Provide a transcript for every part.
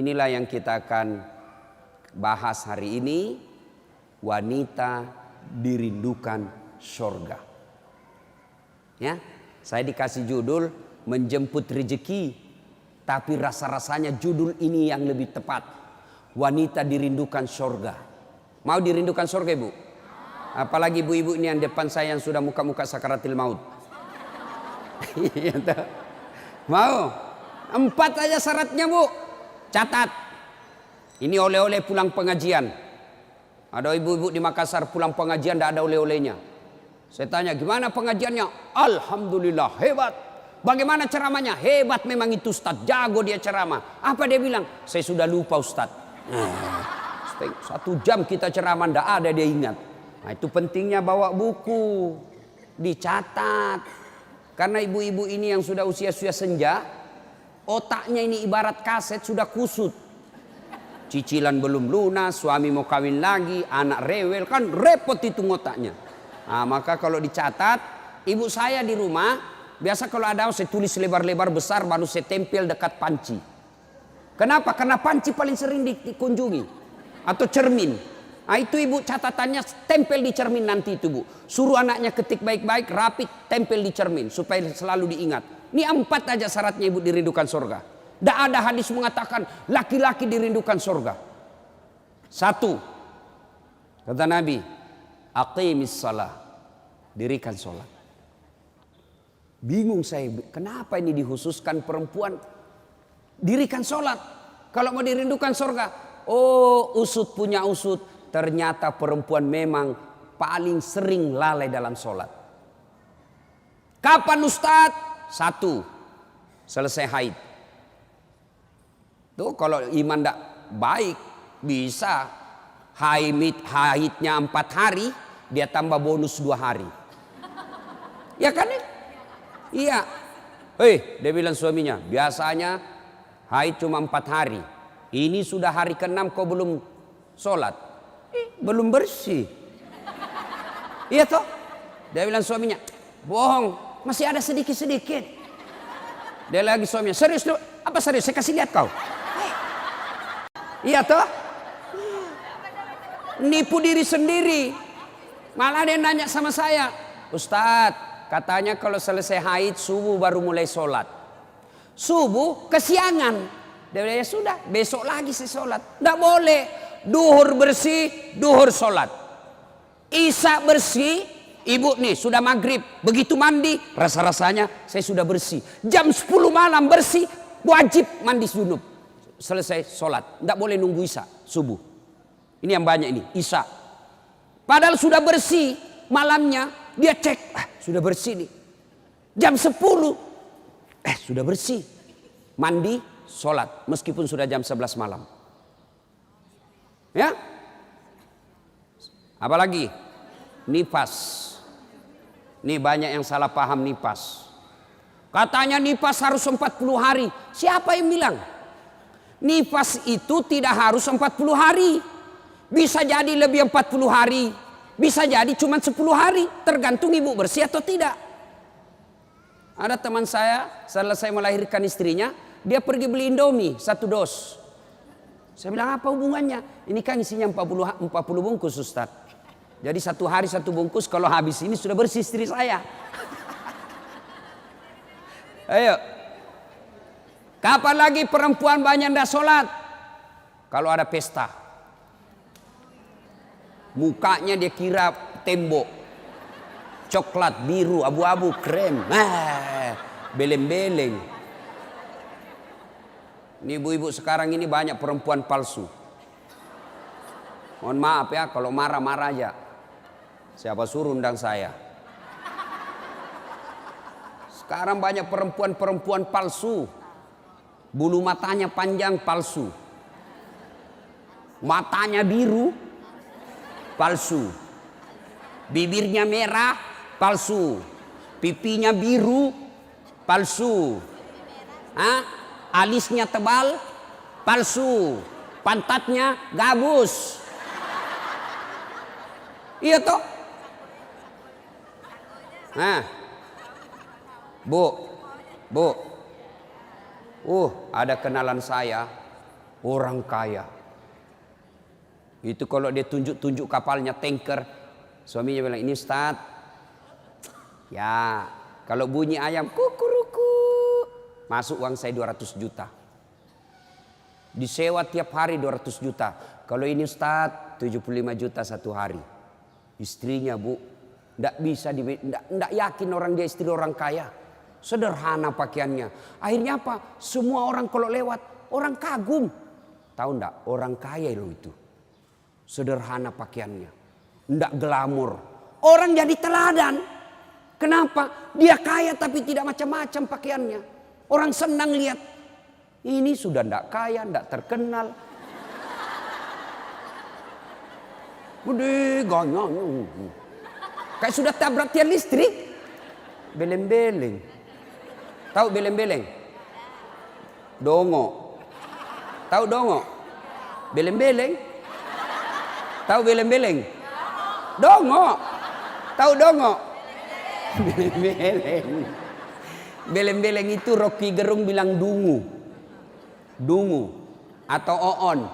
Inilah yang kita akan bahas hari ini. Wanita dirindukan surga. Ya, saya dikasih judul menjemput rezeki, tapi rasa-rasanya judul ini yang lebih tepat. Wanita dirindukan surga. Mau dirindukan surga, Ibu? Apalagi ibu-ibu ini yang depan saya yang sudah muka-muka sakaratil maut. Mau? 4 aja syaratnya, Bu. Catat. Ini oleh-oleh pulang pengajian. Ada ibu-ibu di Makassar pulang pengajian tidak ada oleh-olehnya. Saya tanya, gimana pengajiannya? Alhamdulillah, hebat. Bagaimana ceramahnya? Hebat memang itu Ustaz, jago dia ceramah. Apa dia bilang? Saya sudah lupa Ustaz. 1 jam kita ceramah tidak ada dia ingat. Nah, itu pentingnya bawa buku, dicatat. Karena ibu-ibu ini yang sudah usia-usia senja, otaknya ini ibarat kaset sudah kusut. Cicilan belum lunas, suami mau kawin lagi, anak rewel, kan repot itu otaknya. Nah, maka kalau dicatat, ibu saya di rumah, biasa kalau ada saya tulis lebar-lebar besar baru saya tempel dekat panci. Kenapa? Karena panci paling sering dikunjungi. Atau cermin. Nah, itu ibu catatannya tempel di cermin nanti itu, Bu. Suruh anaknya ketik baik-baik, rapi, tempel di cermin supaya selalu diingat. Ini 4 aja syaratnya ibu dirindukan surga. Tidak ada hadis mengatakan laki-laki dirindukan surga. 1, kata Nabi, aqimis shalah, dirikan sholat. Bingung saya, kenapa ini dikhususkan perempuan dirikan sholat? Kalau mau dirindukan surga, oh usut punya usut, ternyata perempuan memang paling sering lalai dalam sholat. Kapan Ustadz? 1, selesai haid. Tuh kalau iman tidak baik bisa haidnya 4 hari, dia tambah bonus 2 hari. Ya kan? Iya. Dia bilang suaminya, biasanya haid cuma 4 hari. Ini sudah hari ke-6 kau belum sholat. Belum bersih. Iya toh? Dia bilang suaminya, bohong, masih ada sedikit-sedikit. Dia lagi suaminya, serius lu? Apa serius? Saya kasih lihat kau. Iya toh? Nipu diri sendiri. Malah dia nanya sama saya, Ustadz, katanya kalau selesai haid subuh baru mulai sholat. Subuh kesiangan. Dia bilang, ya sudah, besok lagi saya sholat. Tidak boleh. Duhur bersih, duhur sholat. Isya bersih, ibu nih sudah maghrib. Begitu mandi, rasa-rasanya saya sudah bersih. Jam 10 malam bersih, wajib mandi junub. Selesai sholat, tidak boleh nunggu isya subuh. Ini yang banyak ini isya. Padahal sudah bersih malamnya, dia cek, sudah bersih nih. Jam 10, sudah bersih. Mandi, sholat, meskipun sudah jam 11 malam. Ya, apalagi nifas. Ini banyak yang salah paham nifas. Katanya nifas harus 40 hari. Siapa yang bilang? Nifas itu tidak harus 40 hari. Bisa jadi lebih 40 hari. Bisa jadi cuma 10 hari. Tergantung ibu bersih atau tidak. Ada teman saya selesai melahirkan istrinya. Dia pergi beli Indomie 1 dos. Saya bilang apa hubungannya? Ini kan isinya 40 bungkus Ustaz. Jadi 1 hari 1 bungkus. Kalau habis ini sudah bersih istri saya. Ayo. Kapan lagi perempuan banyak tidak sholat? Kalau ada pesta. Mukanya dia kira tembok. Coklat, biru, abu-abu, krem. Beleng-beleng. Ini ibu-ibu sekarang ini banyak perempuan palsu. Mohon maaf ya, kalau marah-marah aja. Siapa suruh undang saya? Sekarang banyak perempuan-perempuan palsu. Bulu matanya panjang palsu. Matanya biru palsu. Bibirnya merah palsu. Pipinya biru palsu. Alisnya tebal palsu. Pantatnya gabus. Iya toh? Bu. Ada kenalan saya Orang kaya. Itu kalau dia tunjuk-tunjuk kapalnya tanker, suaminya bilang, ini Ustaz. Ya, kalau bunyi ayam kukuruku, masuk uang saya 200 juta. Disewa tiap hari 200 juta. Kalau ini Ustaz 75 juta satu hari. Istrinya Bu, tidak bisa, tidak yakin orang dia istri orang kaya. Sederhana pakaiannya. Akhirnya apa? Semua orang kalau lewat, orang kagum. Tahu enggak? Orang kaya loh itu. Sederhana pakaiannya. Tidak glamor. Orang jadi teladan. Kenapa? Dia kaya tapi tidak macam-macam pakaiannya. Orang senang lihat. Ini sudah tidak kaya, tidak terkenal. Gede ganyanya. Kayak sudah tabrak tiang listrik. Beleng-beleng. Tahu beleng-beleng? Dongo. Tahu dongo? Beleng-beleng. Tahu beleng-beleng? Dongo. Tahu dongo? Beleng-beleng. Beleng-beleng itu Rocky Gerung bilang dungu. Dungu atau oon.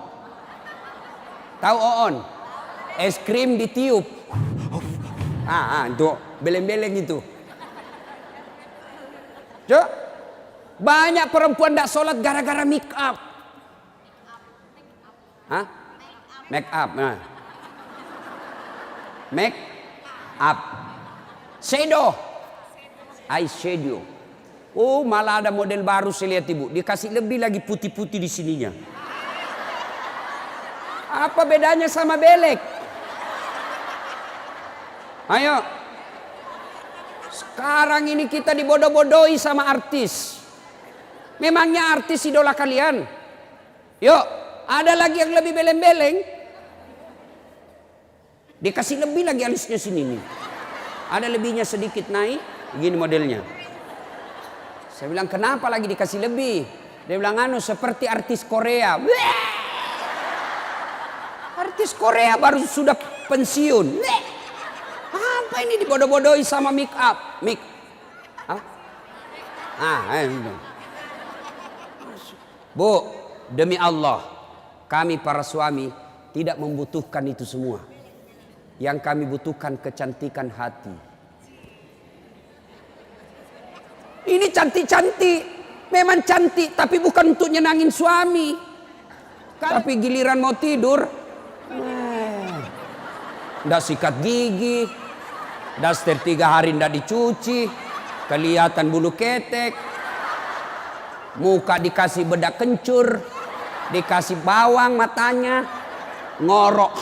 Tahu oon? Es krim ditiup. Itu beleng-beleng itu. Cuk, banyak perempuan tidak sholat gara-gara make up. Hah? Make up. Nah. Make up. Shadow. Eyeshadow. Oh, malah ada model baru saya lihat Ibu. Dikasih lebih lagi putih-putih di sininya. Apa bedanya sama belek? Ayo. Sekarang ini kita dibodoh-bodohi sama artis. Memangnya artis idola kalian? Yuk, ada lagi yang lebih beleng-beleng. Dikasih lebih lagi alisnya sini nih. Ada lebihnya sedikit naik. Gini modelnya. Saya bilang kenapa lagi dikasih lebih? Dia bilang seperti artis Korea. Bleh! Artis Korea baru sudah pensiun. Bleh! Apa ini dibodoh-bodohi sama make up? Bu, demi Allah, kami para suami tidak membutuhkan itu semua. Yang kami butuhkan kecantikan hati. Ini cantik-cantik, memang cantik, tapi bukan untuk nyenangin suami. Tapi giliran mau tidur, ndak sikat gigi, daster 3 hari ndak dicuci, kelihatan bulu ketek, muka dikasih bedak kencur, dikasih bawang matanya, ngorok.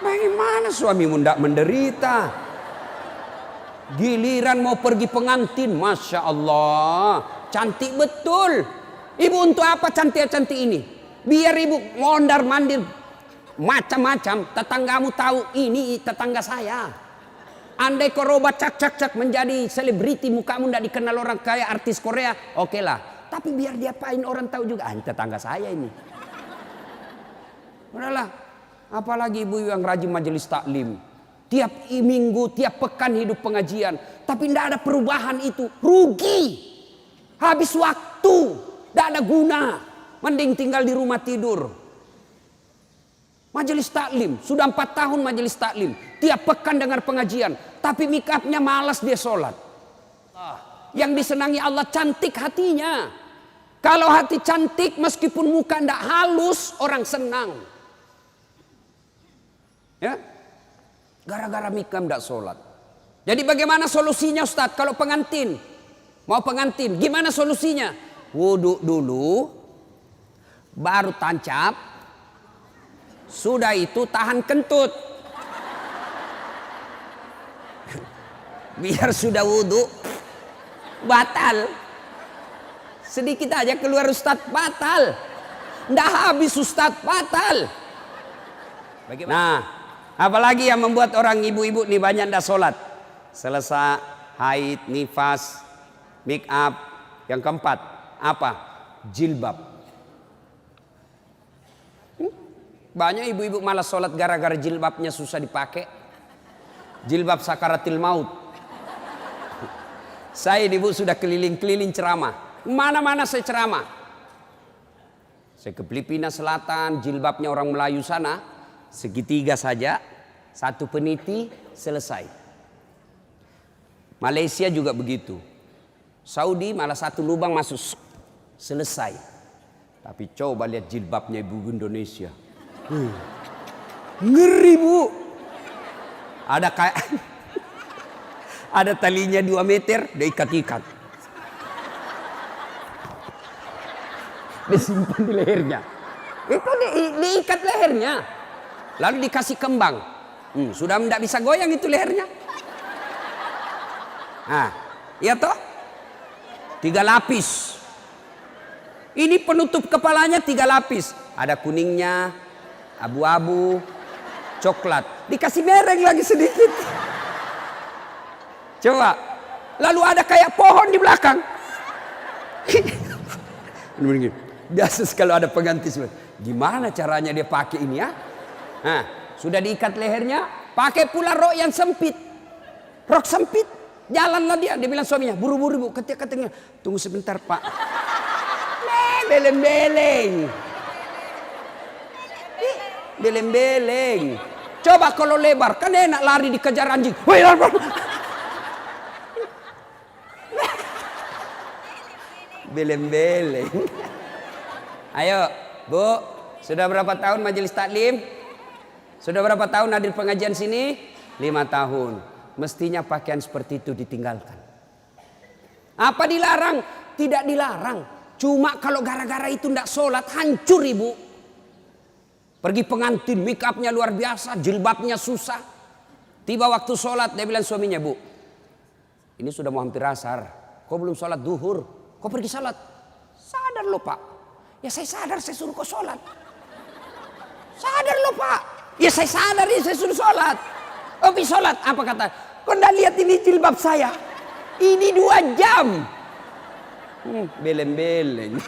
Bagaimana suamimu ndak menderita? Giliran mau pergi pengantin, Masya Allah, cantik betul. Ibu untuk apa cantik-cantik ini? Biar ibu mondar-mandir macam-macam, tetanggamu tahu ini tetangga saya. Andai kau robat cak menjadi selebriti, mukamu tidak dikenal orang kaya artis Korea, oke lah. Tapi biar diapain orang tahu juga, tetangga saya ini. Udahlah, apalagi ibu yang rajin majelis taklim. Tiap minggu, tiap pekan hidup pengajian. Tapi tidak ada perubahan itu, rugi. Habis waktu, tidak ada guna. Mending tinggal di rumah tidur. Majelis taklim, sudah 4 tahun majelis taklim. Tiap pekan dengar pengajian. Tapi make upnya malas dia sholat. Yang disenangi Allah cantik hatinya. Kalau hati cantik meskipun muka tidak halus, orang senang. Ya, gara-gara make up tidak sholat. Jadi bagaimana solusinya Ustadz? Kalau pengantin, mau pengantin, gimana solusinya? Wudhu dulu, baru tancap, sudah itu tahan kentut. Biar sudah wudhu, batal. Sedikit aja keluar Ustadz, batal. Nggak habis Ustadz, batal. Bagaimana? Nah, apalagi yang membuat orang ibu-ibu nih banyak ndak sholat. Selesai haid, nifas, make up. Yang keempat, apa? Jilbab. Banyak ibu-ibu malas sholat gara-gara jilbabnya susah dipakai. Jilbab sakaratil maut. Saya ibu sudah keliling-keliling ceramah. Mana-mana saya ceramah. Saya ke Filipina Selatan, jilbabnya orang Melayu sana, segitiga saja, satu peniti, selesai. Malaysia juga begitu. Saudi malah satu lubang masuk, selesai. Tapi coba lihat jilbabnya ibu Indonesia. Ngeri bu. Ada kayak ada talinya 2 meter, diikat-ikat. Disimpan di lehernya. Itu diikat lehernya. Lalu dikasih kembang. Sudah tidak bisa goyang itu lehernya. Nah, iya toh? 3 lapis. Ini penutup kepalanya 3 lapis. Ada kuningnya, abu-abu, coklat. Dikasih mereng lagi sedikit. Coba. Lalu ada kayak pohon di belakang. Biasa kalau ada pengganti. Gimana caranya dia pakai ini ya? Nah, sudah diikat lehernya. Pakai pula rok yang sempit. Rok sempit. Jalanlah dia. Dia bilang suaminya, buru-buru bu. Katanya, tunggu sebentar pak. Beleng-beleng. Beleng-beleng. Coba kalau lebar. Kan enak lari dikejar anjing. Beleng-beleng. Ayo bu. Sudah berapa tahun majelis taklim? Sudah berapa tahun hadir pengajian sini? 5 tahun. Mestinya pakaian seperti itu ditinggalkan. Apa dilarang? Tidak dilarang. Cuma kalau gara-gara itu tidak sholat, hancur ibu. Pergi pengantin, make upnya luar biasa, jilbabnya susah. Tiba waktu sholat, dia bilang suaminya, bu, ini sudah mau hampir asar. Kau belum sholat duhur, kau pergi sholat. Sadar lo pak. Ya saya sadar, saya suruh kau sholat. Sadar lo pak. Ya saya sadar, ya saya suruh sholat. Oh pergi sholat, apa kata? Kau tidak lihat ini jilbab saya? Ini 2 jam. Beleng-beleng.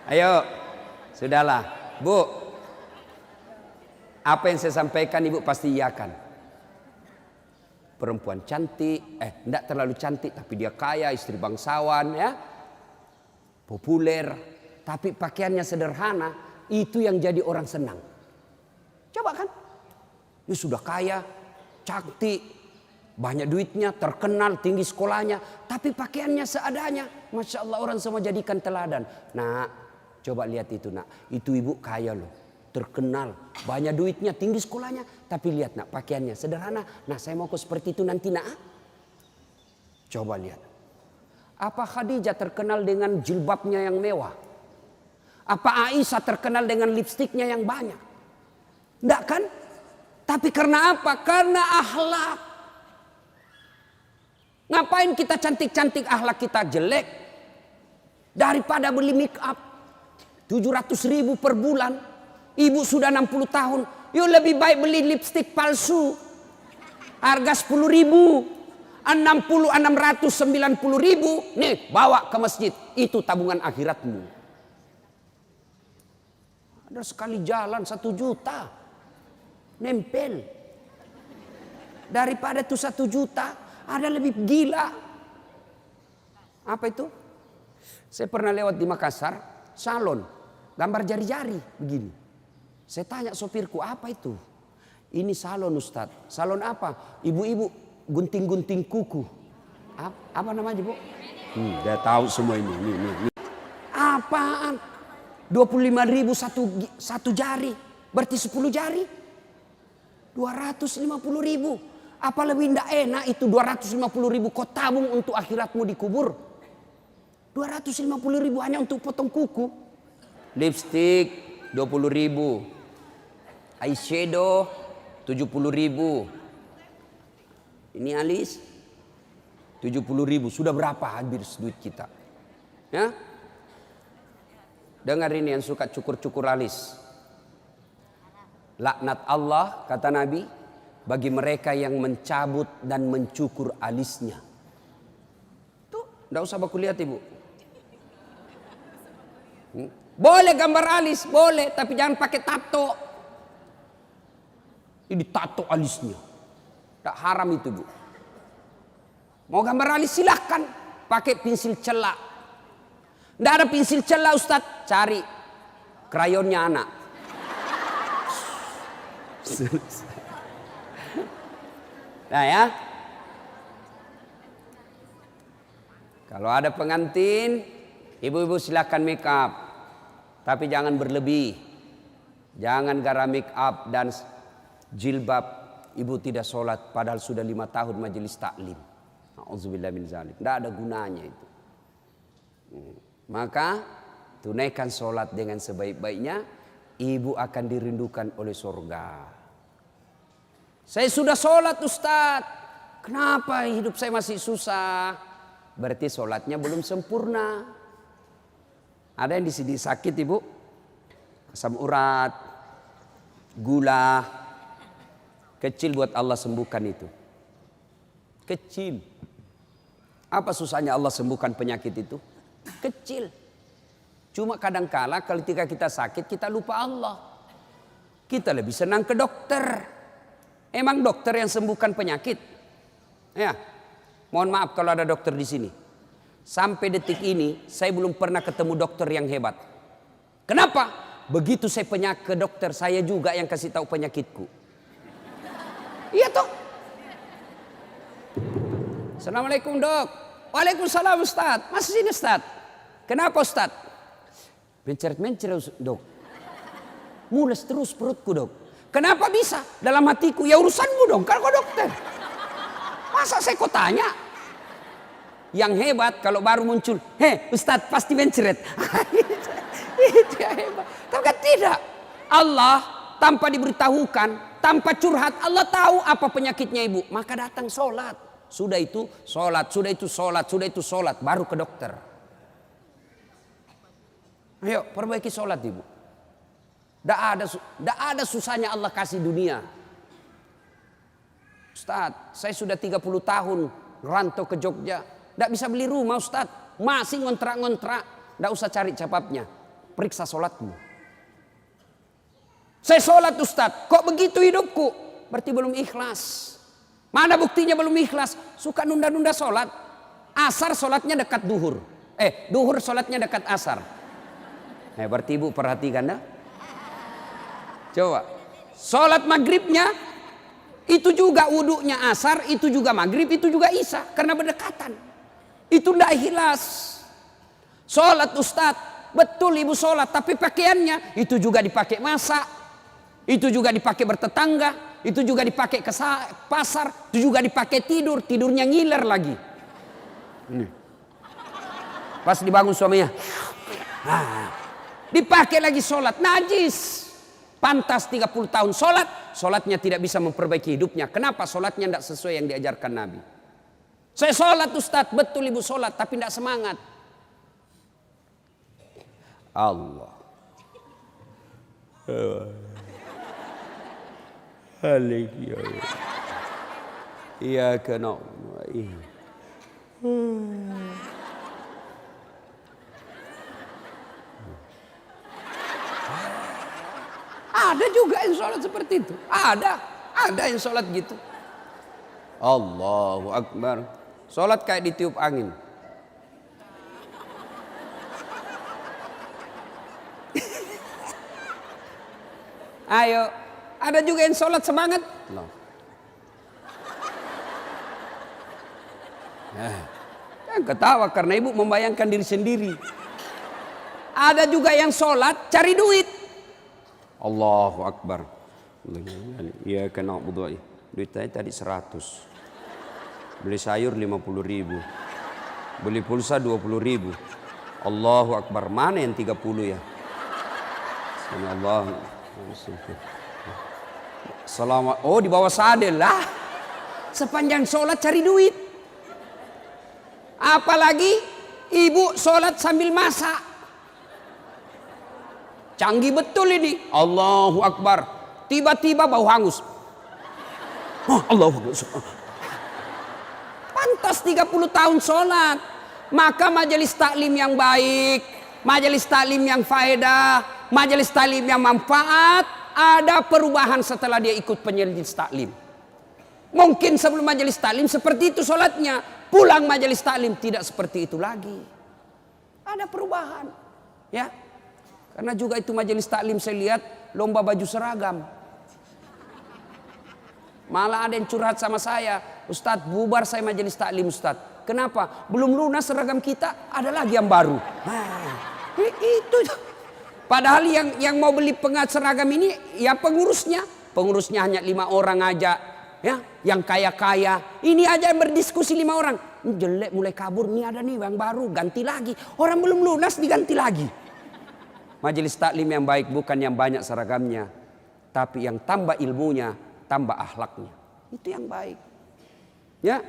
Ayo, sudahlah, bu. Apa yang saya sampaikan ibu pasti iyakan. Perempuan cantik, tidak terlalu cantik, tapi dia kaya, istri bangsawan, ya, populer, tapi pakaiannya sederhana, itu yang jadi orang senang. Coba kan, dia sudah kaya, cantik, banyak duitnya, terkenal, tinggi sekolahnya, tapi pakaiannya seadanya. Masya Allah, orang semua jadikan teladan. Nah, coba lihat itu nak, itu ibu kaya loh, terkenal, banyak duitnya, tinggi sekolahnya, tapi lihat nak, pakaiannya sederhana. Nah, saya mau kok seperti itu nanti nak. Coba lihat. Apa Khadijah terkenal dengan jilbabnya yang mewah? Apa Aisyah terkenal dengan lipstiknya yang banyak? Enggak kan? Tapi karena apa? Karena akhlak. Ngapain kita cantik-cantik akhlak kita jelek? Daripada beli make up 700.000 per bulan. Ibu sudah 60 tahun. Yuk lebih baik beli lipstik palsu. Harga 10.000. 690.000. Nih bawa ke masjid. Itu tabungan akhiratmu. Ada sekali jalan 1 juta. Nempel. Daripada itu 1 juta. Ada lebih gila. Apa itu? Saya pernah lewat di Makassar. Salon. Gambar jari-jari. Begini. Saya tanya sopirku, apa itu? Ini salon Ustadz. Salon apa? Ibu-ibu gunting-gunting kuku. Apa namanya bu? Dia tahu semua ini. Apaan? 25.000 satu jari. Berarti 10 jari. 250.000. Apa lebih tidak enak itu 250.000 kau tabung untuk akhiratmu dikubur. 250.000 hanya untuk potong kuku. Lipstick 20.000. Eyeshadow 70.000. Ini alis 70.000. Sudah berapa habis duit kita? Ya? Dengar ini yang suka cukur-cukur alis. Laknat Allah kata Nabi bagi mereka yang mencabut dan mencukur alisnya. Tuh, enggak usah baku lihat ibu. Boleh gambar alis, boleh, tapi jangan pakai tato. Ini tato alisnya. Tak haram itu bu. Mau gambar alis silahkan, pakai pensil celak. Nggak ada pensil celah Ustaz, cari krayonnya anak. Nah ya, kalau ada pengantin, ibu-ibu silakan make up, tapi jangan berlebih, jangan gara make up dan jilbab ibu tidak sholat padahal sudah 5 tahun majelis taklim. Auzubillah min zalik, tidak ada gunanya itu. Maka tunaikan sholat dengan sebaik-baiknya, ibu akan dirindukan oleh surga. Saya sudah sholat Ustaz, kenapa hidup saya masih susah? Berarti sholatnya belum sempurna. Ada yang di sini sakit ibu, asam urat, gula, kecil buat Allah sembuhkan itu. Kecil. Apa susahnya Allah sembuhkan penyakit itu? Kecil. Cuma kadangkala ketika kita sakit kita lupa Allah. Kita lebih senang ke dokter. Emang dokter yang sembuhkan penyakit? Ya, mohon maaf kalau ada dokter di sini. Sampai detik ini saya belum pernah ketemu dokter yang hebat. Kenapa? Begitu saya ke dokter, saya juga yang kasih tahu penyakitku. Iya toh? Assalamualaikum dok. Waalaikumsalam Ustaz. Masih sini Ustaz. Kenapa Ustaz? Mencret-mencret dok. Mules terus perutku dok. Kenapa bisa? Dalam hatiku, ya urusanmu dong, kalau kau dokter. Masa saya kau tanya? Yang hebat kalau baru muncul, Ustadz pasti mencret. Itu yang hebat. Tapi kan tidak. Allah tanpa diberitahukan, tanpa curhat, Allah tahu apa penyakitnya ibu. Maka datang sholat. Sudah itu sholat, sudah itu sholat, sudah itu sholat, baru ke dokter. Ayo perbaiki sholat ibu. Tidak ada susahnya Allah kasih dunia. Ustaz, saya sudah 30 tahun rantau ke Jogja. Tidak bisa beli rumah Ustaz. Masih ngontrak-ngontrak. Tidak usah cari capapnya. Periksa sholatmu. Saya sholat Ustaz. Kok begitu hidupku? Berarti belum ikhlas. Mana buktinya belum ikhlas? Suka nunda-nunda sholat. Asar sholatnya dekat duhur. Duhur sholatnya dekat asar. Berarti ibu perhatikan dah. Coba, sholat maghribnya itu juga wudhunya asar, itu juga maghrib, itu juga isya karena berdekatan. Itu tidak ikhlas. Sholat Ustadz, betul ibu sholat, tapi pakaiannya itu juga dipakai masak, itu juga dipakai bertetangga, itu juga dipakai ke pasar, itu juga dipakai tidur, tidurnya ngiler lagi. Ini. Pas dibangun suaminya, dipakai lagi sholat, najis. Pantas 30 tahun sholatnya tidak bisa memperbaiki hidupnya. Kenapa? Sholatnya tidak sesuai yang diajarkan Nabi. Saya sholat Ustadz, betul ibu sholat, tapi tidak semangat. Allah. Iya kena. Ada juga yang sholat seperti itu. Ada yang sholat gitu. Allahu Akbar. Sholat kayak ditiup angin. Ayo, ada juga yang sholat semangat. Kan ketawa karena ibu membayangkan diri sendiri. Ada juga yang sholat cari duit. Allahu Akbar. Iya kena budu. Duit saya tadi 100. Beli sayur 50.000. Beli pulsa 20.000. Allahu Akbar. Mana yang 30 ya? Allah. Selamat. Oh di bawah sadel lah. Sepanjang sholat cari duit. Apalagi ibu sholat sambil masak. Canggih betul ini. Allahu Akbar. Tiba-tiba bau hangus. Allahu Akbar. Pantas 30 tahun sholat. Maka majelis taklim yang baik, majelis taklim yang faedah, majelis taklim yang manfaat, ada perubahan setelah dia ikut majelis taklim. Mungkin sebelum majelis taklim seperti itu sholatnya. Pulang majelis taklim tidak seperti itu lagi. Ada perubahan. Ya. Karena juga itu majelis taklim saya lihat lomba baju seragam. Malah ada yang curhat sama saya, Ustadz bubar saya majelis taklim Ustadz. Kenapa? Belum lunas seragam kita, ada lagi yang baru. Nah, itu. Padahal yang mau beli pengat seragam ini ya pengurusnya. Pengurusnya hanya 5 orang aja. Ya, yang kaya-kaya. Ini aja yang berdiskusi 5 orang. Ini jelek mulai kabur, nih ada nih yang baru, ganti lagi. Orang belum lunas diganti lagi. Majelis taklim yang baik bukan yang banyak seragamnya, tapi yang tambah ilmunya, tambah akhlaknya. Itu yang baik. Ya.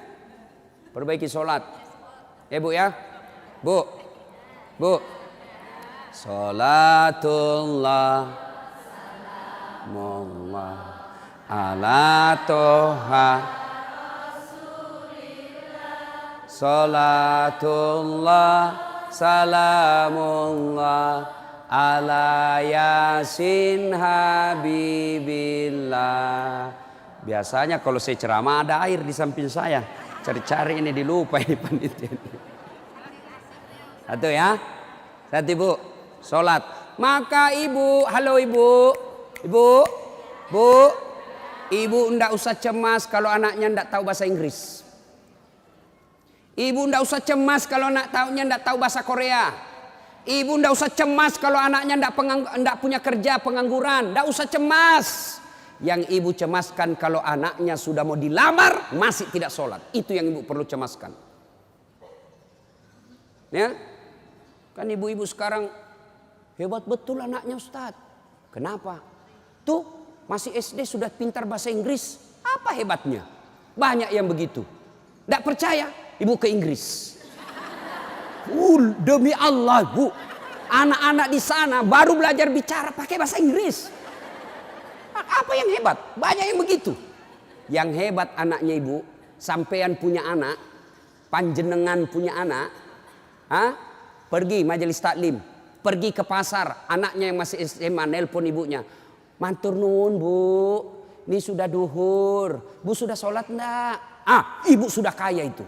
Perbaiki sholat. Bu ya. Bu. Sholatullah Mullah ala toha Sholatullah salamullah ala yasin habibillah. Biasanya kalau saya ceramah ada air di samping saya. Cari-cari ini dilupa ini panitia. Satu ya. Satu ibu. Sholat. Maka ibu. Halo ibu. Ibu ndak usah cemas kalau anaknya ndak tahu bahasa Inggris. Ibu ndak usah cemas kalau anaknya ndak tahu bahasa Korea. Ibu ndak usah cemas kalau anaknya ndak punya kerja, pengangguran. Ndak usah cemas. Yang ibu cemaskan kalau anaknya sudah mau dilamar masih tidak sholat. Itu yang ibu perlu cemaskan. Ya, kan ibu-ibu sekarang hebat betul anaknya Ustadz. Kenapa? Tuh masih SD sudah pintar bahasa Inggris. Apa hebatnya? Banyak yang begitu. Nggak percaya? Ibu ke Inggris. Demi Allah bu, anak-anak di sana baru belajar bicara pakai bahasa Inggris. Apa yang hebat? Banyak yang begitu. Yang hebat anaknya ibu, sampean punya anak, panjenengan punya anak, pergi majelis taklim, pergi ke pasar, anaknya yang masih SMA nelpon ibunya, matur nuwun bu, ini sudah duhur, bu sudah sholat enggak? Ibu sudah kaya itu.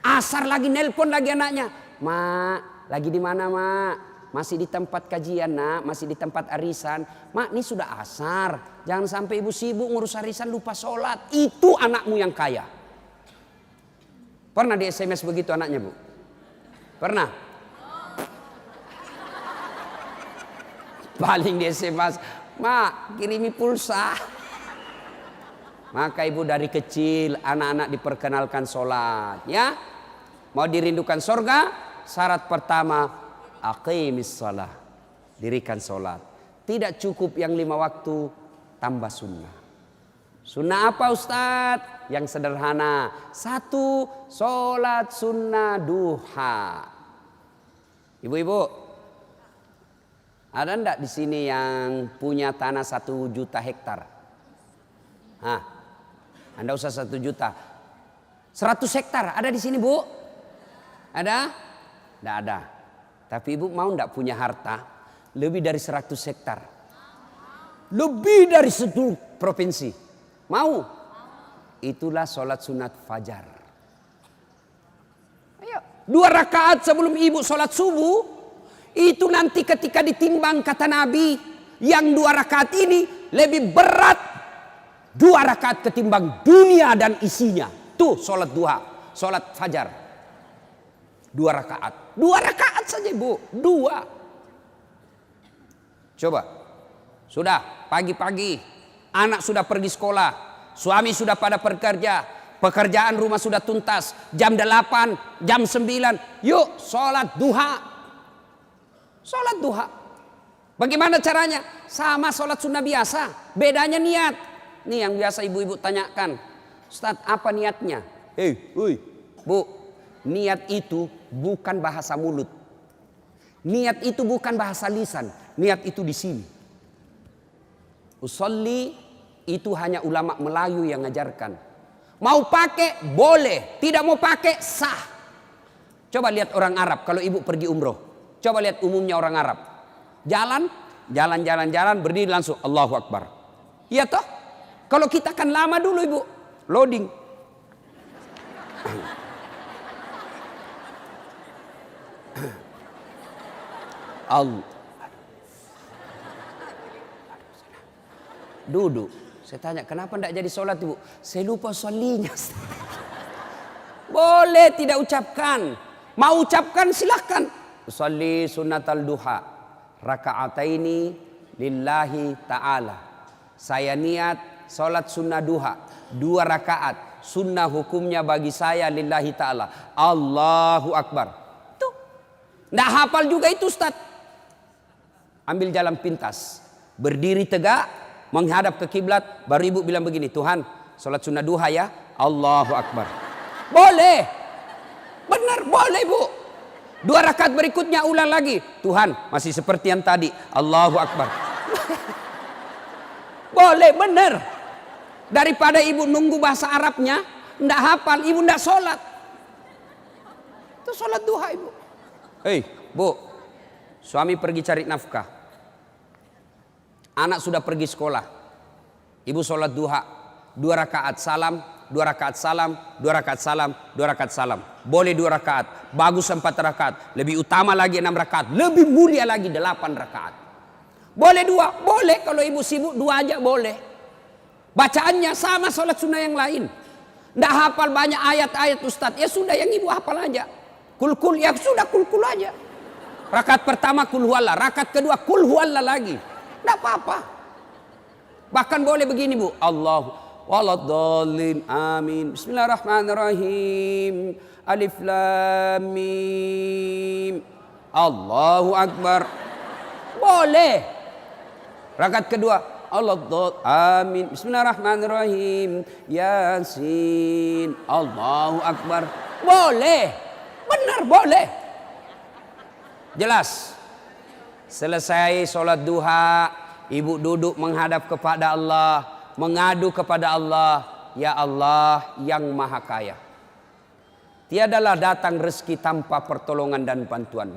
Asar lagi nelpon lagi anaknya, mak, lagi di mana mak? Masih di tempat kajian nak, masih di tempat arisan. Mak, ini sudah asar. Jangan sampai ibu sibuk ngurus arisan lupa sholat. Itu anakmu yang kaya. Pernah di SMS begitu anaknya bu? Pernah? Paling di SMS, mak kirimi pulsa. Maka ibu dari kecil anak-anak diperkenalkan sholat. Ya, mau dirindukan surga, syarat pertama aqimis shalah, dirikan sholat. Tidak cukup yang 5 waktu, tambah sunnah. Sunnah apa Ustadz? Yang sederhana. 1, sholat sunnah duha. Ibu-ibu, ada enggak di sini yang punya tanah 1 juta hektar? Anda usah 1 juta. 100 hektar ada di sini bu? Ada? Enggak ada. Tapi ibu mau enggak punya harta lebih dari 100 hektar? Lebih dari 1 provinsi. Mau? Itulah sholat sunat fajar. Ayo, 2 rakaat sebelum ibu sholat subuh. Itu nanti ketika ditimbang kata Nabi, yang 2 rakaat ini lebih berat 2 rakaat ketimbang dunia dan isinya. Tuh sholat duha, sholat fajar. 2 rakaat. 2 rakaat saja ibu. 2. Coba. Sudah pagi-pagi. Anak sudah pergi sekolah. Suami sudah pada bekerja. Pekerjaan rumah sudah tuntas. Jam 8, jam 9. Yuk sholat duha. Sholat duha. Bagaimana caranya? Sama sholat sunnah biasa. Bedanya niat. Nih yang biasa ibu-ibu tanyakan. Ustadz apa niatnya? Bu. Niat itu bukan bahasa mulut. Niat itu bukan bahasa lisan. Niat itu di sini. Usolli itu hanya ulama Melayu yang ngajarkan. Mau pakai boleh, tidak mau pakai sah. Coba lihat orang Arab kalau ibu pergi umroh. Coba lihat umumnya orang Arab. Jalan, berdiri langsung Allahu Akbar. Iya toh? Kalau kita kan lama dulu ibu, loading. Allah. Duduk. Saya tanya, kenapa tidak jadi sholat ibu? Saya lupa sholinya. Boleh tidak ucapkan. Mau ucapkan silahkan. Usalli sunnatal duha. Raka'ataini lillahi ta'ala. Saya niat sholat sunnah duha. 2 rakaat. Sunnah hukumnya bagi saya lillahi ta'ala. Allahu Akbar. Tuh. Tidak hafal juga itu Ustaz. Ambil jalan pintas. Berdiri tegak. Menghadap ke kiblat, baru ibu bilang begini, Tuhan, sholat sunnah duha ya, Allahu Akbar. Boleh, benar boleh bu. 2 rakaat berikutnya ulang lagi, Tuhan masih seperti yang tadi, Allahu Akbar. Boleh, benar. Daripada ibu nunggu bahasa Arabnya, ndak hafal, ibu ndak sholat. Itu sholat duha ibu. Hei bu, suami pergi cari nafkah. Anak sudah pergi sekolah. Ibu sholat duha. 2 rakaat salam, 2 rakaat salam, 2 rakaat salam, 2 rakaat salam. Boleh 2 rakaat. Bagus 4 rakaat. Lebih utama lagi 6 rakaat. Lebih mulia lagi 8 rakaat. Boleh 2? Boleh. Kalau ibu sibuk 2 aja boleh. Bacaannya sama sholat sunnah yang lain. Nggak hafal banyak ayat-ayat Ustadz. Ya sudah yang ibu hafal aja. Kul-kul ya sudah kul-kul aja. Rakaat pertama kul huwallah. Rakaat kedua kul huwallah lagi. Tidak apa-apa. Bahkan boleh begini bu. Allah waladhdallin amin. Bismillahirrahmanirrahim. Alif lam mim. Allahu Akbar. Boleh. Rakaat kedua. Allah amin. Bismillahirrahmanirrahim. Yasin. Allahu Akbar. Boleh. Benar boleh. Jelas. Selesai sholat duha, ibu duduk menghadap kepada Allah, mengadu kepada Allah, ya Allah yang maha kaya. Tiadalah datang rezeki tanpa pertolongan dan bantuan.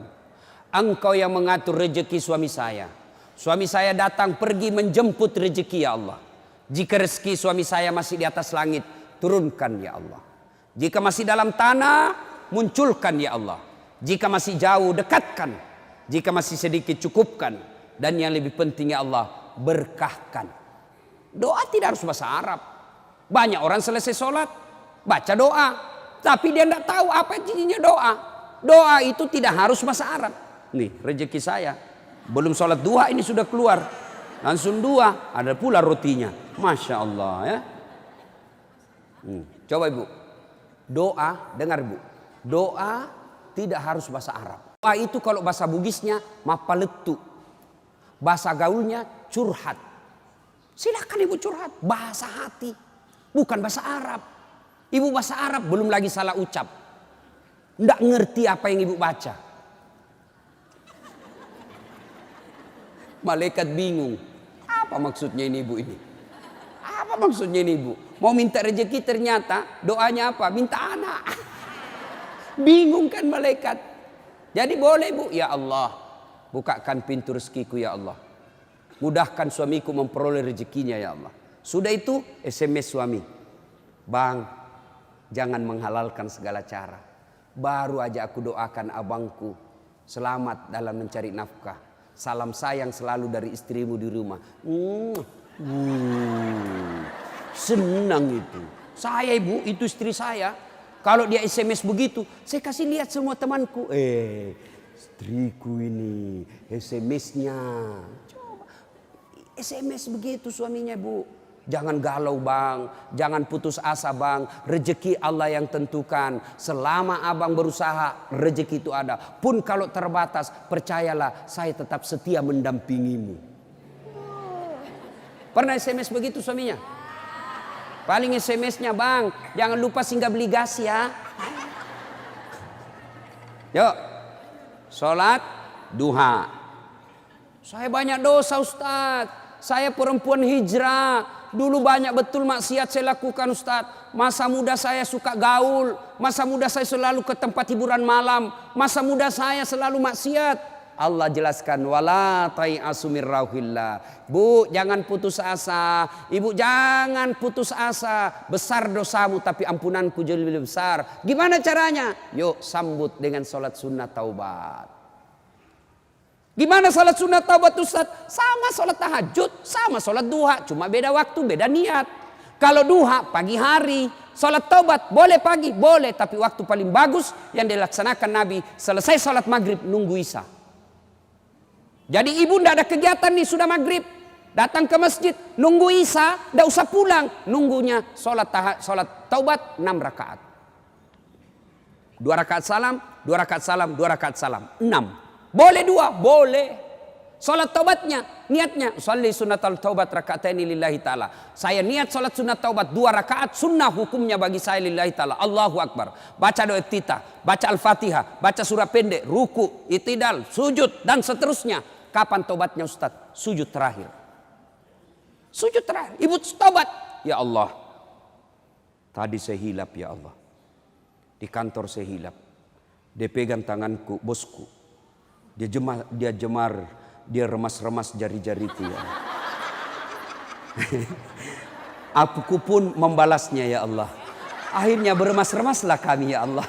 Engkau yang mengatur rezeki suami saya. Suami saya datang pergi menjemput rezeki ya Allah. Jika rezeki suami saya masih di atas langit, turunkan ya Allah. Jika masih dalam tanah, munculkan ya Allah. Jika masih jauh, dekatkan. Jika masih sedikit, cukupkan. Dan yang lebih penting ya Allah, berkahkan. Doa tidak harus bahasa Arab. Banyak orang selesai sholat, baca doa. Tapi dia tidak tahu apa intinya doa. Doa itu tidak harus bahasa Arab. Nih rezeki saya. Belum sholat duha ini sudah keluar. Langsung 2, ada pula rotinya. Masya Allah ya. Coba ibu. Doa, dengar ibu. Doa tidak harus bahasa Arab. Doa itu kalau bahasa Bugisnya mapaletu. Bahasa gaulnya curhat. Silakan ibu curhat. Bahasa hati. Bukan bahasa Arab. Ibu bahasa Arab belum lagi salah ucap. Tidak ngerti apa yang ibu baca. Malaikat bingung. Apa maksudnya ini ibu ini? Apa maksudnya ini ibu? Mau minta rezeki ternyata doanya apa? Minta anak. Bingung kan malaikat. Jadi boleh bu, ya Allah, bukakan pintu rezekiku ya Allah. Mudahkan suamiku memperoleh rezekinya ya Allah. Sudah itu SMS suami. Bang, jangan menghalalkan segala cara. Baru aja aku doakan abangku selamat dalam mencari nafkah. Salam sayang selalu dari istrimu di rumah. Senang itu. Saya ibu, itu istri saya. Kalau dia SMS begitu, saya kasih lihat semua temanku. Istriku ini SMS-nya. Coba SMS begitu suaminya bu. Jangan galau bang, jangan putus asa bang. Rezeki Allah yang tentukan. Selama abang berusaha, rezeki itu ada. Pun kalau terbatas, percayalah saya tetap setia mendampingimu. Pernah SMS begitu suaminya? Paling SMS-nya bang, jangan lupa singgah beli gas ya. Yuk, sholat duha. Saya banyak dosa Ustaz. Saya perempuan hijrah. Dulu banyak betul maksiat saya lakukan Ustaz. Masa muda saya suka gaul. Masa muda saya selalu ke tempat hiburan malam. Masa muda saya selalu maksiat. Allah jelaskan wala tai'asu mir rauhillah. Bu, jangan putus asa. Ibu jangan putus asa. Besar dosamu tapi ampunanku jauh lebih besar. Gimana caranya? Yuk sambut dengan sholat sunnah taubat. Gimana salat sunat taubat Ustaz? Sama salat tahajud, sama salat duha, cuma beda waktu, beda niat. Kalau duha pagi hari, salat taubat boleh pagi, boleh, tapi waktu paling bagus yang dilaksanakan Nabi selesai salat maghrib nunggu isya. Jadi ibu ndak ada kegiatan nih, sudah maghrib, datang ke masjid, nunggu isya, ndak usah pulang, nunggunya salat taubat 6 rakaat. 2 rakaat salam, 2 rakaat salam, 2 rakaat salam, 6. Boleh 2, boleh. Salat taubatnya, niatnya, sholli sunnatal taubat raka'ataini lillahi ta'ala. Saya niat salat sunat taubat 2 rakaat, sunnah hukumnya bagi saya lillahi ta'ala. Allahu Akbar. Baca doa iftitah, baca Al-Fatihah, baca surah pendek, ruku, itidal, sujud, dan seterusnya. Kapan taubatnya Ustaz? Sujud terakhir. Sujud terakhir. Ibu taubat. Ya Allah, tadi saya hilap ya Allah. Di kantor saya hilap. Dia pegang tanganku, bosku. Dia remas-remas jari-jari itu ya. Aku pun membalasnya ya Allah. Akhirnya beremas-remaslah kami ya Allah.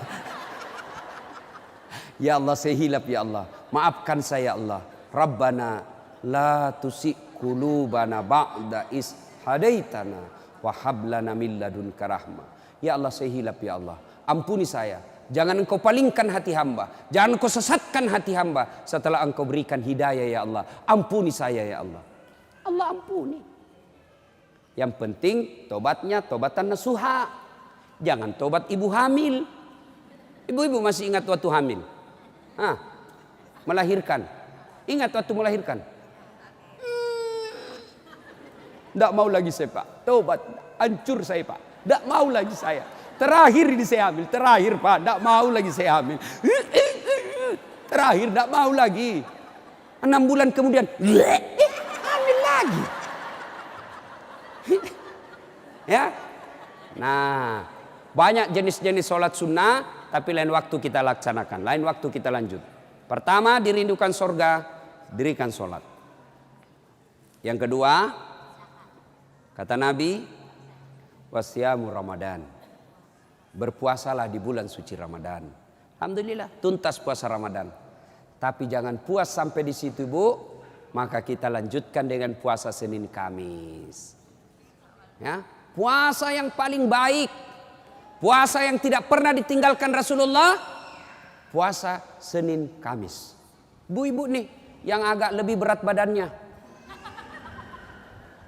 Ya Allah, saya hilap ya Allah. Maafkan saya Allah. Rabbana la tusi qulubana ba'da is hadaitana wa hab lana min ladunka rahmah. Ya Allah, saya hilap ya Allah. Ampuni saya. Jangan engkau palingkan hati hamba. Jangan engkau sesatkan hati hamba setelah engkau berikan hidayah ya Allah. Ampuni saya ya Allah. Allah ampuni. Yang penting tobatnya tobatan nasuha. Jangan tobat ibu hamil. Ibu-ibu masih ingat waktu hamil? Melahirkan. Ingat waktu melahirkan? Tidak mau lagi saya Pak. Tobat. Hancur saya Pak. Tidak mau lagi saya. Terakhir ini saya hamil, terakhir Pak, tidak mau lagi saya hamil. Terakhir tidak mau lagi. 6 bulan kemudian, hamil lagi. Ya, nah banyak jenis-jenis sholat sunnah, tapi lain waktu kita laksanakan, lain waktu kita lanjut. Pertama, dirindukan surga, dirikan sholat. Yang kedua, kata Nabi, wasyamu Ramadan. Berpuasalah di bulan suci Ramadan. Alhamdulillah, tuntas puasa Ramadan. Tapi jangan puas sampai di situ Bu. Maka kita lanjutkan dengan puasa Senin Kamis. Ya, puasa yang paling baik. Puasa yang tidak pernah ditinggalkan Rasulullah. Puasa Senin Kamis. Bu-ibu nih yang agak lebih berat badannya.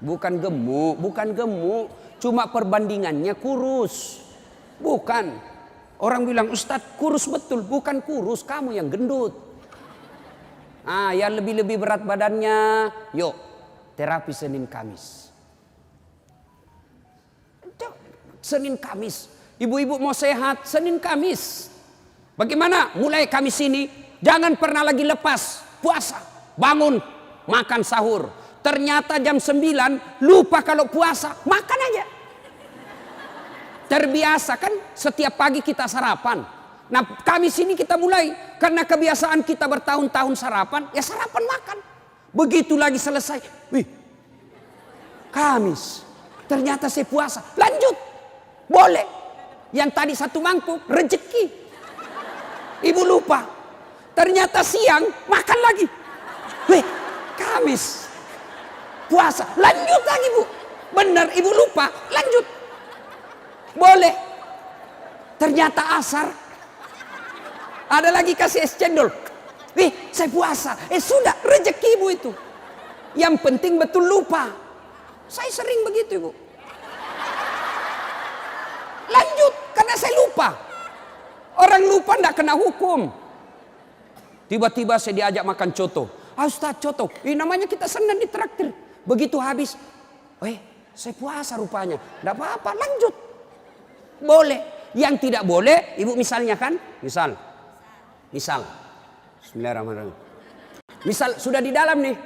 Bukan gemuk. Cuma perbandingannya kurus. Bukan. Orang bilang Ustadz kurus betul. Bukan kurus, kamu yang gendut. Yang lebih berat badannya, yuk terapi Senin Kamis. Senin Kamis. Ibu-ibu mau sehat, Senin Kamis. Bagaimana? Mulai Kamis ini jangan pernah lagi lepas puasa. Bangun, makan sahur. Ternyata jam 9 lupa kalau puasa, makan aja. Terbiasa kan setiap pagi kita sarapan. Nah Kamis ini kita mulai. Karena kebiasaan kita bertahun-tahun sarapan. Ya sarapan makan. Begitu lagi selesai. Wih, Kamis. Ternyata saya puasa. Lanjut. Boleh. Yang tadi 1 mangkuk rezeki. Ibu lupa. Ternyata siang makan lagi. Wih, Kamis. Puasa. Lanjut lagi Bu. Benar ibu lupa. Lanjut. Boleh. Ternyata asar. Ada lagi kasih es cendol. Saya puasa. Sudah rezeki ibu itu. Yang penting betul lupa. Saya sering begitu ibu. Lanjut. Karena saya lupa. Orang lupa tidak kena hukum. Tiba-tiba saya diajak makan coto. Ustaz coto. Namanya kita senang ditraktir. Begitu habis. Saya puasa rupanya. Tidak apa-apa. Lanjut. Boleh. Yang tidak boleh, ibu misalnya kan? Misal. Bismillahirrahmanirrahim. Misal sudah di dalam nih.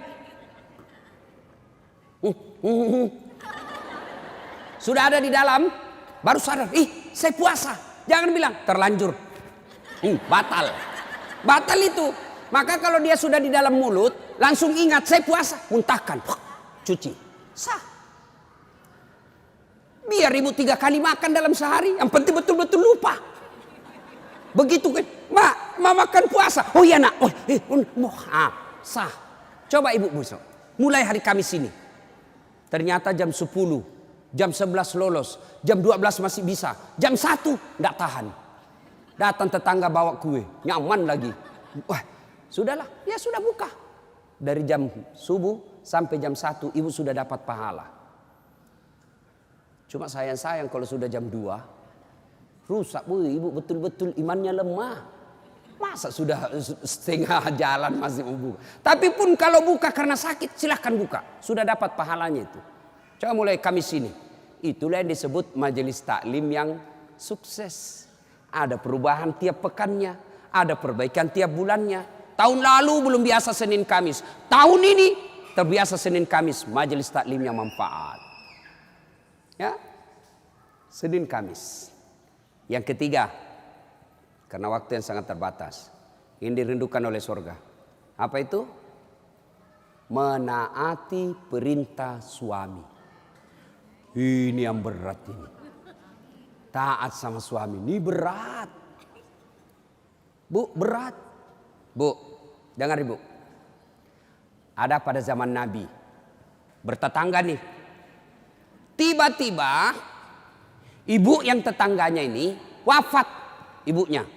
Sudah ada di dalam, baru sadar, saya puasa. Jangan bilang terlanjur. Batal. Batal itu. Maka kalau dia sudah di dalam mulut, langsung ingat saya puasa, muntahkan. Cuci. Sah. Biar ibu 3 kali makan dalam sehari. Yang penting betul-betul lupa. Begitu kan. Ma makan puasa. Oh iya nak. Sah. Coba ibu besok. Mulai hari Kamis ini. Ternyata jam 10, jam 11 lolos, jam 12 masih bisa, jam 1 enggak tahan. Datang tetangga bawa kue, nyaman lagi. Wah, sudahlah, ya sudah buka. Dari jam subuh sampai jam 1 ibu sudah dapat pahala. Cuma sayang kalau sudah jam 2 rusak bu, ibu betul-betul imannya lemah. Masa sudah setengah jalan masih mau buka. Tapi pun kalau buka karena sakit silahkan buka. Sudah dapat pahalanya itu. Coba mulai Kamis ini. Itulah yang disebut majelis taklim yang sukses. Ada perubahan tiap pekannya. Ada perbaikan tiap bulannya. Tahun lalu belum biasa Senin Kamis. Tahun ini terbiasa Senin Kamis. Majelis taklim yang manfaat. Ya, Senin Kamis. Yang ketiga. Karena waktu yang sangat terbatas. Ini dirindukan oleh surga. Apa itu? Menaati perintah suami. Ini yang berat ini. Taat sama suami. Ini berat. Bu, berat. Bu, dengar ibu. Ada pada zaman Nabi. Bertetangga nih. Tiba-tiba ibu yang tetangganya ini wafat ibunya.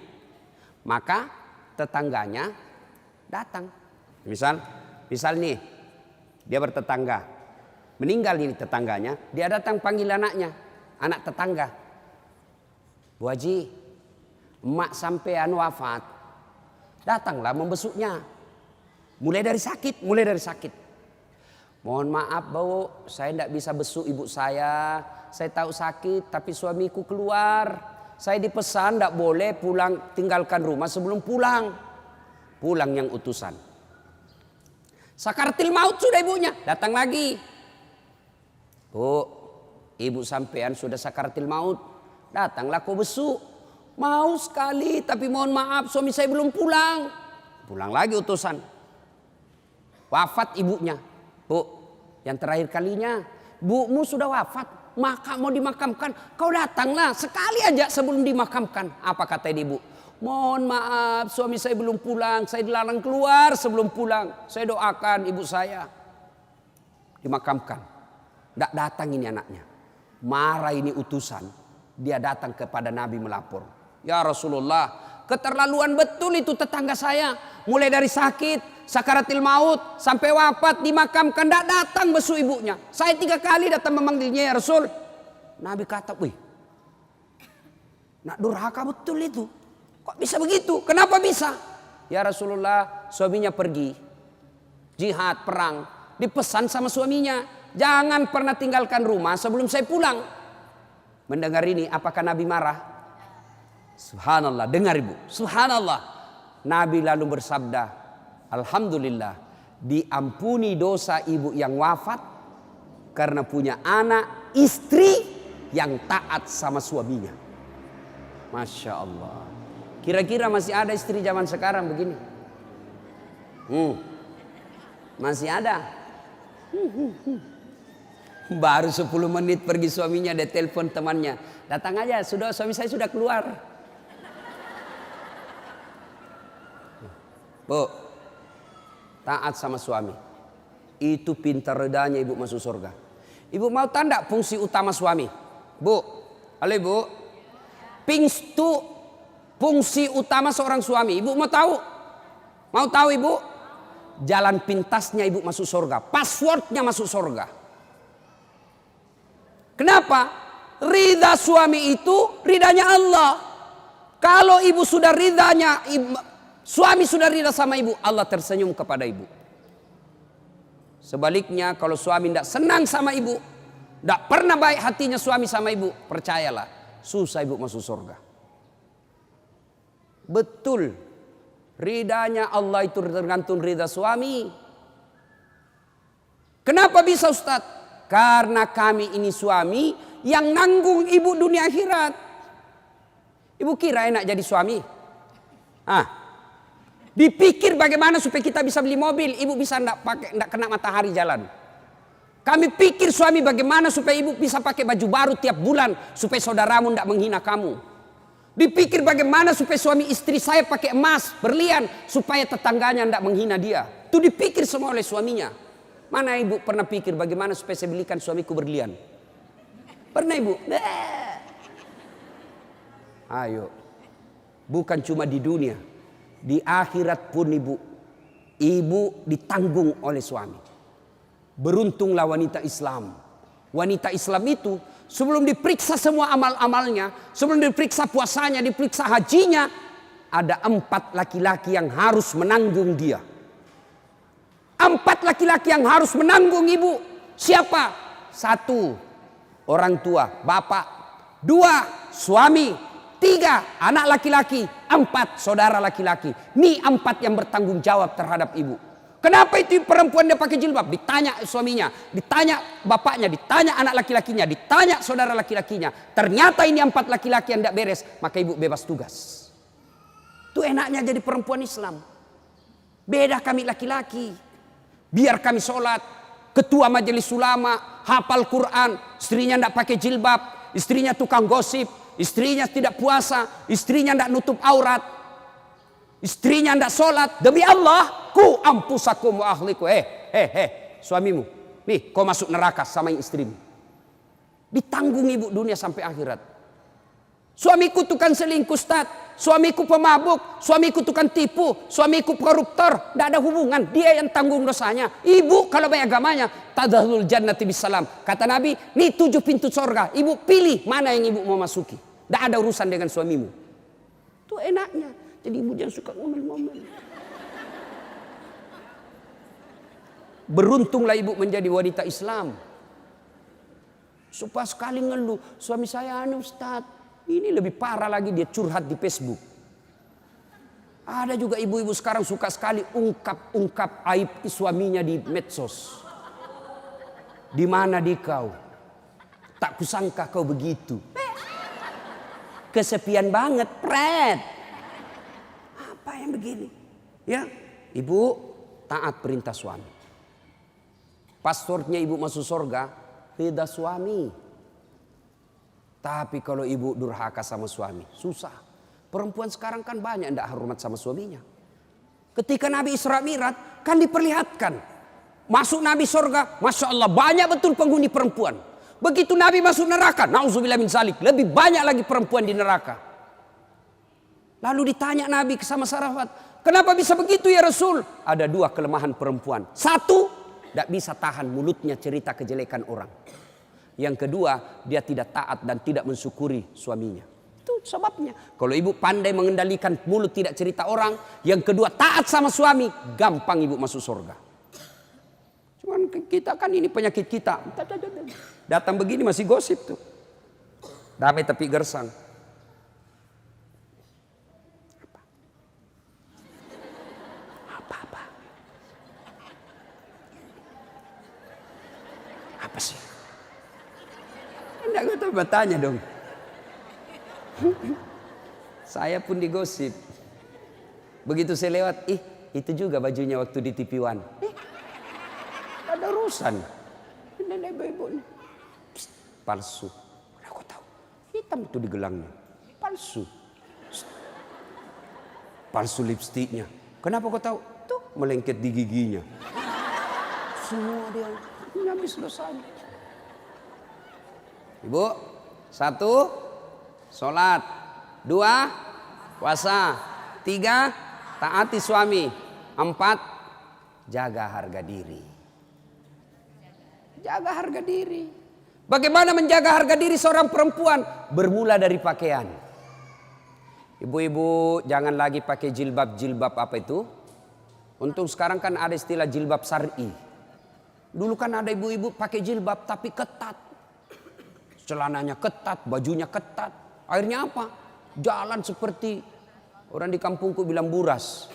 Maka tetangganya datang. Misal nih, dia bertetangga. Meninggal ini tetangganya, dia datang panggil anaknya, anak tetangga. Bu Haji, emak sampean wafat. Datanglah membesuknya. Mulai dari sakit. Mohon maaf Bu, saya tidak bisa besuk ibu saya. Saya tahu sakit, tapi suamiku keluar. Saya dipesan tidak boleh pulang, tinggalkan rumah sebelum pulang. Pulang yang utusan. Sakaratil maut sudah ibunya. Datang lagi. Bu, ibu sampean sudah sakaratil maut. Datanglah kau besuk. Mau sekali, tapi mohon maaf suami saya belum pulang. Pulang lagi utusan. Wafat ibunya. Bu, yang terakhir kalinya. Bumu sudah wafat. Maka mau dimakamkan, kau datanglah sekali aja sebelum dimakamkan. Apa kata ibu? Mohon maaf suami saya belum pulang, saya dilarang keluar sebelum pulang. Saya doakan ibu saya dimakamkan. Tidak datang ini anaknya. Marah ini utusan. Dia datang kepada Nabi melapor. Ya Rasulullah, keterlaluan betul itu tetangga saya. Mulai dari sakit, sakaratil maut, sampai wafat, dimakamkan, tidak datang besuk ibunya. Saya 3 kali datang memanggilnya ya Rasul. Nabi kata, wih, nak durhaka betul itu. Kok bisa begitu? Kenapa bisa? Ya Rasulullah, suaminya pergi. Jihad, perang. Dipesan sama suaminya. Jangan pernah tinggalkan rumah sebelum saya pulang. Mendengar ini, apakah Nabi marah? Subhanallah, dengar ibu. Subhanallah. Nabi lalu bersabda, alhamdulillah diampuni dosa ibu yang wafat karena punya anak istri yang taat sama suaminya. Masya Allah. Kira-kira masih ada istri zaman sekarang begini? Masih ada. Baru 10 menit pergi suaminya, dia telepon temannya. Datang aja, suami saya sudah keluar. Bu, taat sama suami. Itu pintar redanya ibu masuk surga. Ibu mau tanda fungsi utama suami? Bu, halo ibu. Pintu fungsi utama seorang suami. Ibu mau tahu? Mau tahu ibu? Jalan pintasnya ibu masuk surga. Passwordnya masuk surga. Kenapa? Ridha suami itu ridhanya Allah. Kalau ibu sudah ridhanya, suami sudah ridha sama ibu, Allah tersenyum kepada ibu. Sebaliknya kalau suami tidak senang sama ibu, tidak pernah baik hatinya suami sama ibu, percayalah, susah ibu masuk surga. Betul, ridhanya Allah itu tergantung ridha suami. Kenapa bisa Ustadz? Karena kami ini suami yang nanggung ibu dunia akhirat. Ibu kira enak jadi suami? Dipikir bagaimana supaya kita bisa beli mobil, ibu bisa enggak kena matahari jalan. Kami pikir suami bagaimana supaya ibu bisa pakai baju baru tiap bulan supaya saudaramu enggak menghina kamu. Dipikir bagaimana supaya suami istri saya pakai emas, berlian supaya tetangganya enggak menghina dia. Itu dipikir semua oleh suaminya. Mana ibu pernah pikir bagaimana supaya saya belikan suamiku berlian? Pernah ibu? Ayo. Bukan cuma di dunia, di akhirat pun ibu ditanggung oleh suami. Beruntunglah wanita Islam. Wanita Islam itu sebelum diperiksa semua amal-amalnya, sebelum diperiksa puasanya, diperiksa hajinya, ada 4 laki-laki yang harus menanggung dia. 4 laki-laki yang harus menanggung ibu. Siapa? 1, orang tua, bapak. 2, suami. 3, anak laki-laki. 4, saudara laki-laki. Ini 4 yang bertanggung jawab terhadap ibu. Kenapa itu perempuan dia pakai jilbab? Ditanya suaminya, ditanya bapaknya, ditanya anak laki-lakinya, ditanya saudara laki-lakinya. Ternyata ini 4 laki-laki yang tidak beres, maka ibu bebas tugas. Itu enaknya jadi perempuan Islam. Beda kami laki-laki. Biar kami sholat, ketua majelis ulama, hafal Quran, istrinya tidak pakai jilbab, istrinya tukang gosip, istrinya tidak puasa, istrinya tidak nutup aurat, istrinya tidak sholat. Demi Allah, ku ampusakum wa ahliku. Suamimu, nih kau masuk neraka sama istrimu. Ditanggung ibu dunia sampai akhirat. Suamiku tukang selingkuh, Ustaz. Suamiku pemabuk, suamiku tukang tipu, suamiku koruptor. Tidak ada hubungan, dia yang tanggung dosanya. Ibu kalau baik agamanya, tadkhulul jannati bisalam. Kata Nabi, nih 7 pintu surga. Ibu pilih mana yang ibu mau masuki. Tidak ada urusan dengan suamimu. Itu enaknya. Jadi ibu jangan suka ngomel-ngomel. Beruntunglah ibu menjadi wanita Islam. Supaya sekali ngeluh, suami saya Ustaz. Ini lebih parah lagi, dia curhat di Facebook. Ada juga ibu-ibu sekarang suka sekali ungkap aib suaminya di medsos. Di mana di kau? Tak kusangka kau begitu. Kesepian banget, pret. Apa yang begini? Ya, ibu taat perintah suami. Paspornya ibu masuk surga, beda suami. Tapi kalau ibu durhaka sama suami, susah. Perempuan sekarang kan banyak yang tidak hormat sama suaminya. Ketika Nabi Isra Mi'raj kan diperlihatkan. Masuk Nabi surga, Masya Allah banyak betul penghuni perempuan. Begitu Nabi masuk neraka, na'udzubillah min zalik, lebih banyak lagi perempuan di neraka. Lalu ditanya Nabi sama sahabat, kenapa bisa begitu ya Rasul? Ada 2 kelemahan perempuan. 1, tidak bisa tahan mulutnya cerita kejelekan orang. Yang kedua, dia tidak taat dan tidak mensyukuri suaminya. Itu sebabnya. Kalau ibu pandai mengendalikan mulut tidak cerita orang. Yang kedua, taat sama suami. Gampang ibu masuk surga. Cuman kita kan ini penyakit kita. Datang begini masih gosip tuh. Damai tapi gersang. Apa? Apa sih? Enggak tahu bertanya dong. Saya pun digosip. Begitu saya lewat, itu juga bajunya waktu di TV One. Ada urusan. Nenek ibu nih. Palsu. Aku tahu. Hitam itu di gelangnya. Palsu. Palsu lipstiknya. Kenapa kau tahu? Tuh melengket di giginya. Semua dia habis dosanya. Ibu, 1, sholat. 2, puasa. 3, taati suami. 4, jaga harga diri. Jaga harga diri. Bagaimana menjaga harga diri seorang perempuan? Bermula dari pakaian. Ibu-ibu jangan lagi pakai jilbab apa itu. Untung sekarang kan ada istilah jilbab syar'i. Dulu kan ada ibu-ibu pakai jilbab tapi ketat. Celananya ketat, bajunya ketat. Akhirnya apa? Jalan seperti orang di kampungku bilang buras.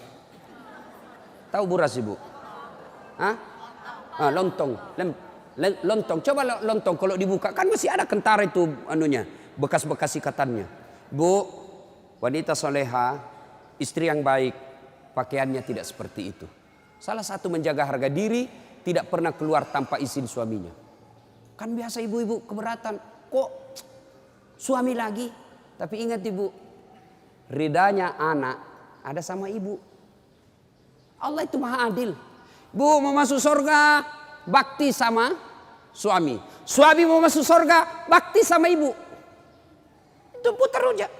Tahu buras ibu? Hah? Lontong. Lontong. Coba lontong kalau dibuka kan masih ada kentara itu anunya, bekas-bekas ikatannya. Bu, wanita soleha, istri yang baik, pakaiannya tidak seperti itu. Salah satu menjaga harga diri, tidak pernah keluar tanpa izin suaminya. Kan biasa ibu-ibu keberatan. Kok suami lagi? Tapi ingat ibu, ridanya anak ada sama ibu. Allah itu maha adil. Bu mau masuk surga, bakti sama suami. Suami mau masuk surga, bakti sama ibu. Itu putar aja.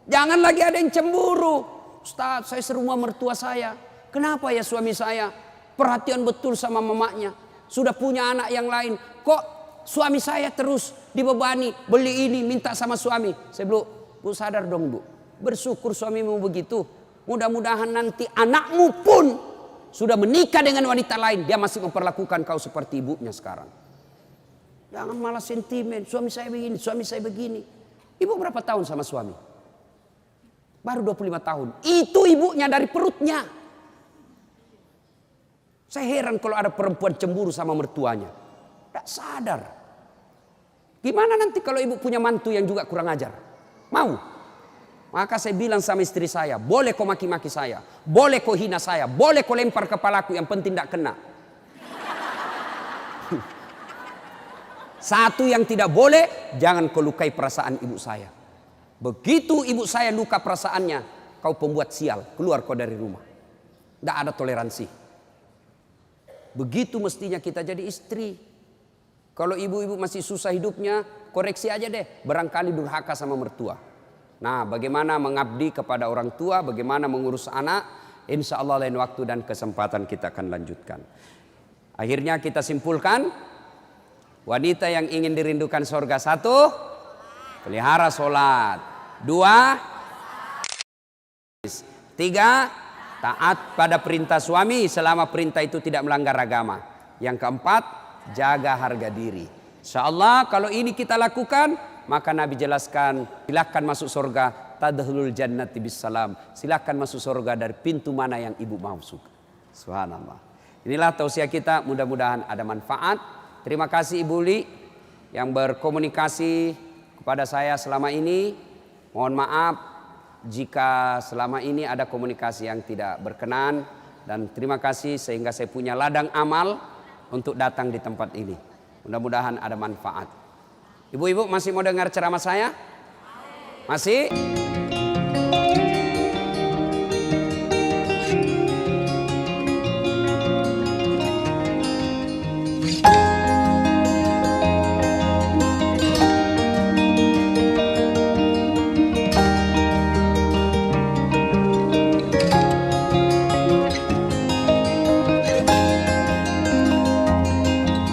Jangan lagi ada yang cemburu. Ustaz, saya serumah mertua saya. Kenapa ya suami saya perhatian betul sama mamanya? Sudah punya anak yang lain. Kok suami saya terus dibebani, beli ini, minta sama suami. Saya bilang, bu sadar dong bu. Bersyukur suamimu begitu. Mudah-mudahan nanti anakmu pun sudah menikah dengan wanita lain. Dia masih memperlakukan kau seperti ibunya sekarang. Jangan malah sentimen. Suami saya begini, suami saya begini. Ibu berapa tahun sama suami? Baru 25 tahun. Itu ibunya dari perutnya. Saya heran kalau ada perempuan cemburu sama mertuanya. Tidak sadar. Gimana nanti kalau ibu punya mantu yang juga kurang ajar? Mau? Maka saya bilang sama istri saya, boleh kau maki-maki saya, boleh kau hina saya, boleh kau lempar kepalaku, yang penting tidak kena. Satu yang tidak boleh, jangan kau lukai perasaan ibu saya. Begitu ibu saya luka perasaannya, kau pembuat sial, keluar kau dari rumah. Tidak ada toleransi. Begitu mestinya kita jadi istri. Kalau ibu-ibu masih susah hidupnya, koreksi aja deh, barangkali durhaka sama mertua. Nah, bagaimana mengabdi kepada orang tua, bagaimana mengurus anak, insya Allah lain waktu dan kesempatan kita akan lanjutkan. Akhirnya kita simpulkan, wanita yang ingin dirindukan surga, 1, pelihara sholat. 2, 3, taat pada perintah suami selama perintah itu tidak melanggar agama. Yang keempat, jaga harga diri. Insya Allah kalau ini kita lakukan, maka Nabi jelaskan, silakan masuk surga, tadkhulul jannati bisalam. Silakan masuk surga dari pintu mana yang ibu mau suka. Subhanallah. Inilah tausiah kita, mudah-mudahan ada manfaat. Terima kasih Ibu Li yang berkomunikasi kepada saya selama ini. Mohon maaf jika selama ini ada komunikasi yang tidak berkenan, dan terima kasih sehingga saya punya ladang amal untuk datang di tempat ini. Mudah-mudahan ada manfaat. Ibu-ibu masih mau dengar ceramah saya? Masih?